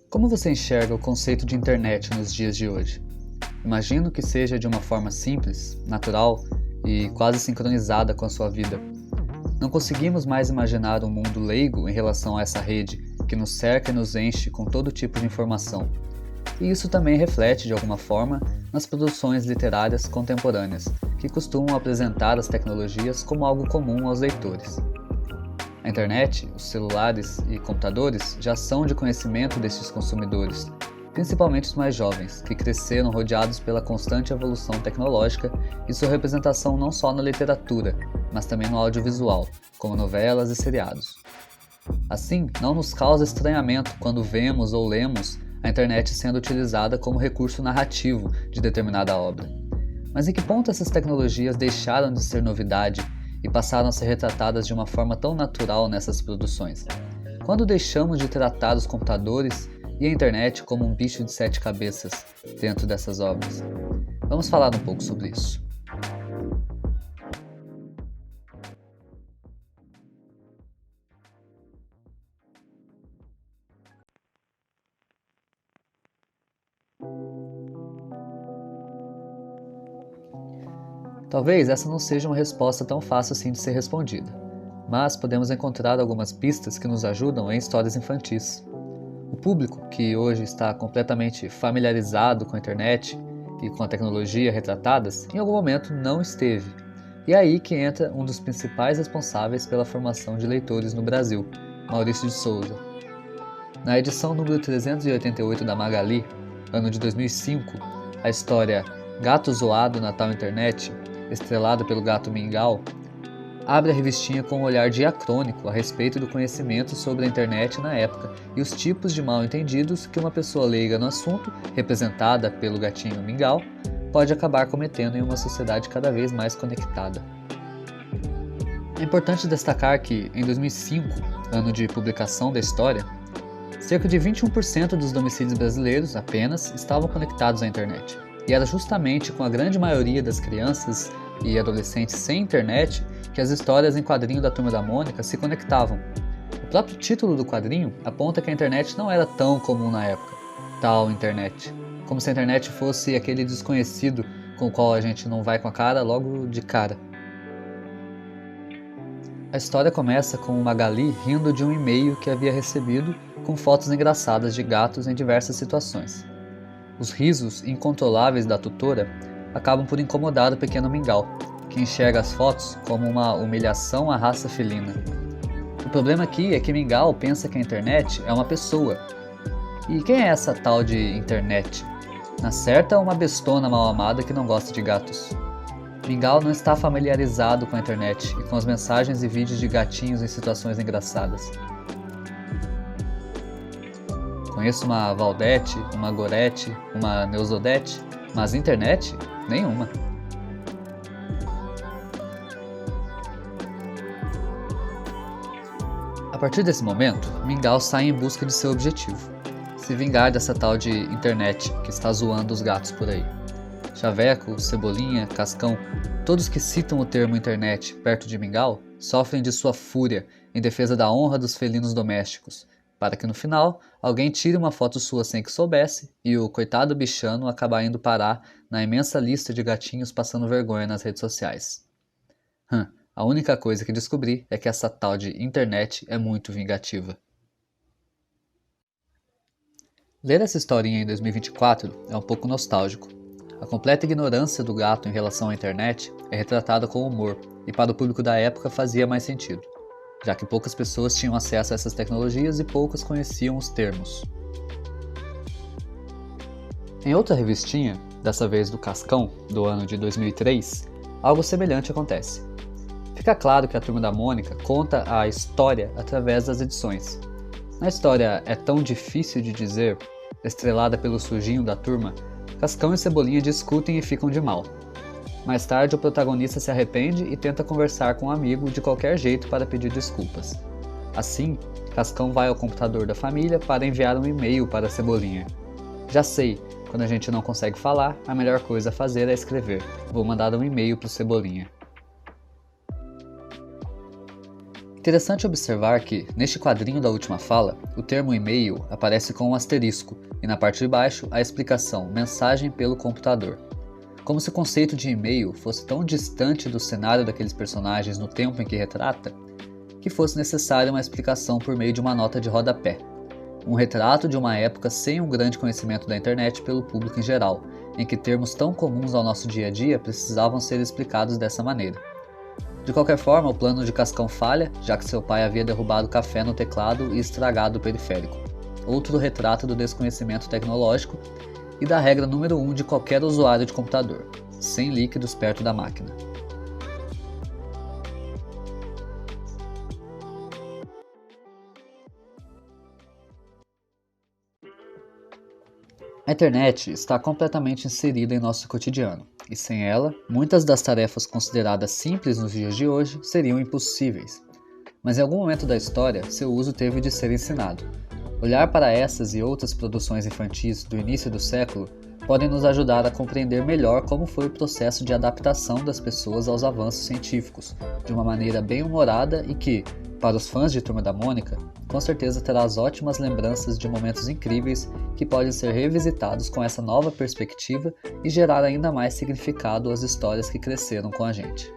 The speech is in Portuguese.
Como você enxerga o conceito de internet nos dias de hoje? Imagino que seja de uma forma simples, natural e quase sincronizada com a sua vida. Não conseguimos mais imaginar um mundo leigo em relação a essa rede que nos cerca e nos enche com todo tipo de informação. E isso também reflete, de alguma forma, nas produções literárias contemporâneas, que costumam apresentar as tecnologias como algo comum aos leitores. A internet, os celulares e computadores já são de conhecimento destes consumidores, principalmente os mais jovens, que cresceram rodeados pela constante evolução tecnológica e sua representação não só na literatura, mas também no audiovisual, como novelas e seriados. Assim, não nos causa estranhamento quando vemos ou lemos a internet sendo utilizada como recurso narrativo de determinada obra. Mas em que ponto essas tecnologias deixaram de ser novidade e passaram a ser retratadas de uma forma tão natural nessas produções? Quando deixamos de tratar os computadores e a internet como um bicho de 7 cabeças dentro dessas obras? Vamos falar um pouco sobre isso. Talvez essa não seja uma resposta tão fácil assim de ser respondida, mas podemos encontrar algumas pistas que nos ajudam em histórias infantis. O público, que hoje está completamente familiarizado com a internet e com a tecnologia retratadas, em algum momento não esteve. E é aí que entra um dos principais responsáveis pela formação de leitores no Brasil, Maurício de Souza. Na edição número 388 da Magali, ano de 2005, a história Gato Zoado na Tal Internet, estrelada pelo gato Mingau, abre a revistinha com um olhar diacrônico a respeito do conhecimento sobre a internet na época e os tipos de mal-entendidos que uma pessoa leiga no assunto, representada pelo gatinho Mingau, pode acabar cometendo em uma sociedade cada vez mais conectada. É importante destacar que, em 2005, ano de publicação da história, cerca de 21% dos domicílios brasileiros apenas estavam conectados à internet. E era justamente com a grande maioria das crianças e adolescentes sem internet que as histórias em quadrinho da Turma da Mônica se conectavam. O próprio título do quadrinho aponta que a internet não era tão comum na época, tal internet, como se a internet fosse aquele desconhecido com o qual a gente não vai com a cara logo de cara. A história começa com Magali rindo de um e-mail que havia recebido com fotos engraçadas de gatos em diversas situações. Os risos incontroláveis da tutora acabam por incomodar o pequeno Mingau, que enxerga as fotos como uma humilhação à raça felina. O problema aqui é que Mingau pensa que a internet é uma pessoa. E quem é essa tal de internet? Na certa, uma bestona mal amada que não gosta de gatos. Mingau não está familiarizado com a internet e com as mensagens e vídeos de gatinhos em situações engraçadas. Conheço uma Valdete, uma Gorete, uma Neusodete, mas internet? Nenhuma. A partir desse momento, Mingau sai em busca de seu objetivo: se vingar dessa tal de internet que está zoando os gatos por aí. Chaveco, Cebolinha, Cascão, todos que citam o termo internet perto de Mingau sofrem de sua fúria em defesa da honra dos felinos domésticos, para que no final alguém tire uma foto sua sem que soubesse e o coitado bichano acabar indo parar na imensa lista de gatinhos passando vergonha nas redes sociais. A única coisa que descobri é que essa tal de internet é muito vingativa. Ler essa historinha em 2024 é um pouco nostálgico. A completa ignorância do gato em relação à internet é retratada com humor e para o público da época fazia mais sentido, já que poucas pessoas tinham acesso a essas tecnologias e poucas conheciam os termos. Em outra revistinha, dessa vez do Cascão, do ano de 2003, algo semelhante acontece. Fica claro que a Turma da Mônica conta a história através das edições. Na história É Tão Difícil de Dizer, estrelada pelo sujinho da turma, Cascão e Cebolinha discutem e ficam de mal. Mais tarde, o protagonista se arrepende e tenta conversar com um amigo de qualquer jeito para pedir desculpas. Assim, Cascão vai ao computador da família para enviar um e-mail para Cebolinha. Já sei, quando a gente não consegue falar, a melhor coisa a fazer é escrever. Vou mandar um e-mail para o Cebolinha. Interessante observar que, neste quadrinho da última fala, o termo e-mail aparece com um asterisco e na parte de baixo a explicação mensagem pelo computador. Como se o conceito de e-mail fosse tão distante do cenário daqueles personagens no tempo em que retrata, que fosse necessária uma explicação por meio de uma nota de rodapé. Um retrato de uma época sem um grande conhecimento da internet pelo público em geral, em que termos tão comuns ao nosso dia a dia precisavam ser explicados dessa maneira. De qualquer forma, o plano de Cascão falha, já que seu pai havia derrubado café no teclado e estragado o periférico. Outro retrato do desconhecimento tecnológico e da regra número 1 de qualquer usuário de computador: sem líquidos perto da máquina. A internet está completamente inserida em nosso cotidiano, e sem ela, muitas das tarefas consideradas simples nos dias de hoje seriam impossíveis. Mas em algum momento da história, seu uso teve de ser ensinado. Olhar para essas e outras produções infantis do início do século podem nos ajudar a compreender melhor como foi o processo de adaptação das pessoas aos avanços científicos, de uma maneira bem-humorada e que, para os fãs de Turma da Mônica, com certeza traz ótimas lembranças de momentos incríveis que podem ser revisitados com essa nova perspectiva e gerar ainda mais significado às histórias que cresceram com a gente.